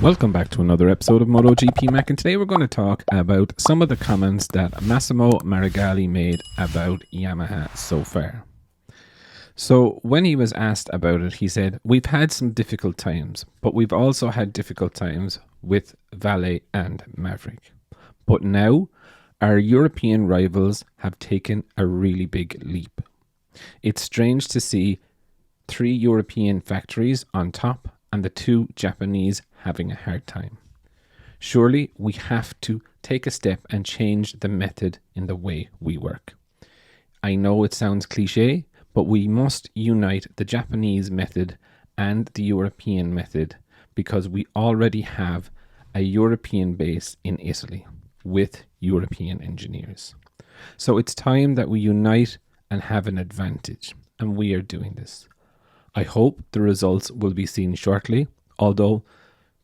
Welcome back to another episode of Motogp Mac, and today we're going to talk about some of the comments that Massimo Meregalli made about Yamaha so far. So when he was asked about it, he said, "We've had some difficult times, but we've also had difficult times with Valet and Maverick. But now our European rivals have taken a really big leap. It's strange to see 3 European factories on top and the 2 Japanese having a hard time. Surely we have to take a step and change the method in the way we work. I know it sounds cliche, but we must unite the Japanese method and the European method because we already have a European base in Italy with European engineers. So it's time that we unite and have an advantage, and we are doing this. I hope the results will be seen shortly, although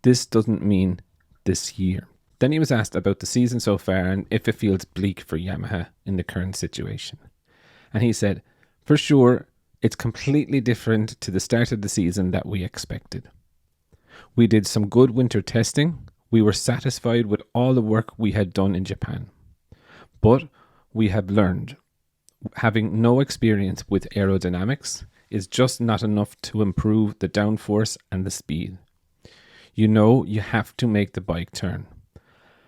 this doesn't mean this year." Then he was asked about the season so far and if it feels bleak for Yamaha in the current situation. And he said, "For sure, it's completely different to the start of the season that we expected. We did some good winter testing. We were satisfied with all the work we had done in Japan. But we have learned, having no experience with aerodynamics is just not enough to improve the downforce and the speed. You know, you have to make the bike turn.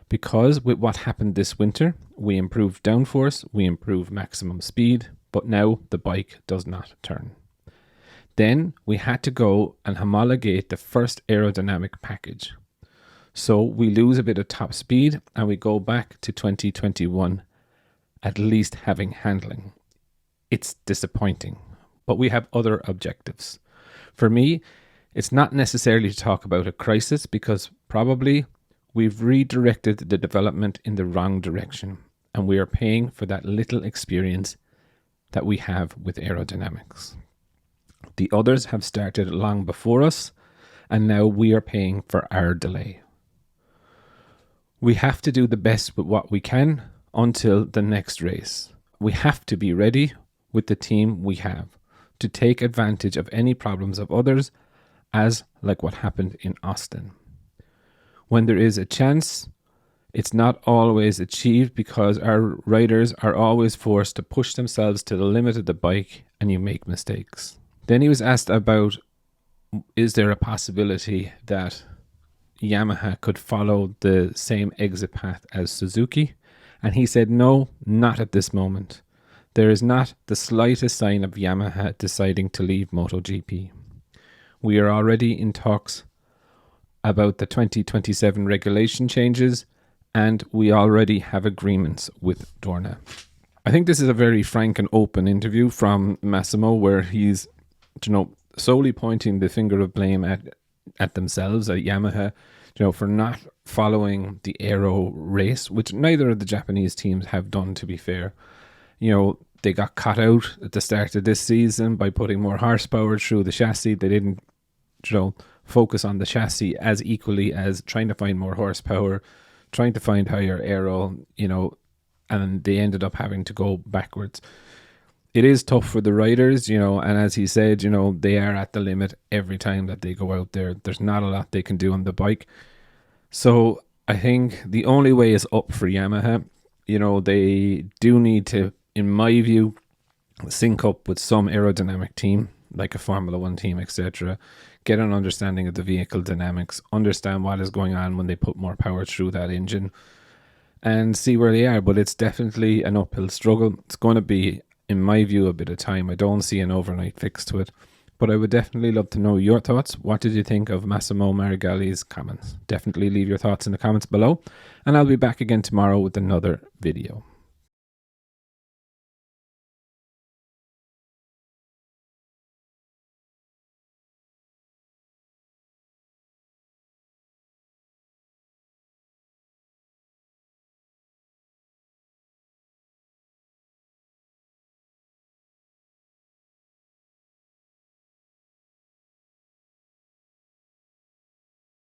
Because with what happened this winter, we improved downforce, we improved maximum speed, but now the bike does not turn. Then we had to go and homologate the first aerodynamic package. So we lose a bit of top speed and we go back to 2021, at least having handling. It's disappointing, but we have other objectives. For me, it's not necessarily to talk about a crisis because probably we've redirected the development in the wrong direction and we are paying for that little experience that we have with aerodynamics. The others have started long before us and now we are paying for our delay. We have to do the best with what we can until the next race. We have to be ready with the team we have to take advantage of any problems of others, as like what happened in Austin. When there is a chance, it's not always achieved because our riders are always forced to push themselves to the limit of the bike and you make mistakes." Then he was asked about, is there a possibility that Yamaha could follow the same exit path as Suzuki? And he said, no, not at this moment. There is not the slightest sign of Yamaha deciding to leave Motogp. We are already in talks about the 2027 regulation changes and we already have agreements with Dorna. I think this is a very frank and open interview from Massimo where he's, solely pointing the finger of blame at themselves, at Yamaha, for not following the aero race, which neither of the Japanese teams have done, to be fair. They got caught out at the start of this season by putting more horsepower through the chassis. They didn't, focus on the chassis as equally as trying to find more horsepower, trying to find higher aero, and they ended up having to go backwards. It is tough for the riders, and as he said, they are at the limit every time that they go out there. There's not a lot they can do on the bike. So I think the only way is up for Yamaha. They do need to, in my view, sync up with some aerodynamic team, like a Formula 1 team, etc. Get an understanding of the vehicle dynamics, understand what is going on when they put more power through that engine, and see where they are. But it's definitely an uphill struggle. It's going to be, in my view, a bit of time. I don't see an overnight fix to it. But I would definitely love to know your thoughts. What did you think of Massimo Meregalli's comments? Definitely leave your thoughts in the comments below. And I'll be back again tomorrow with another video.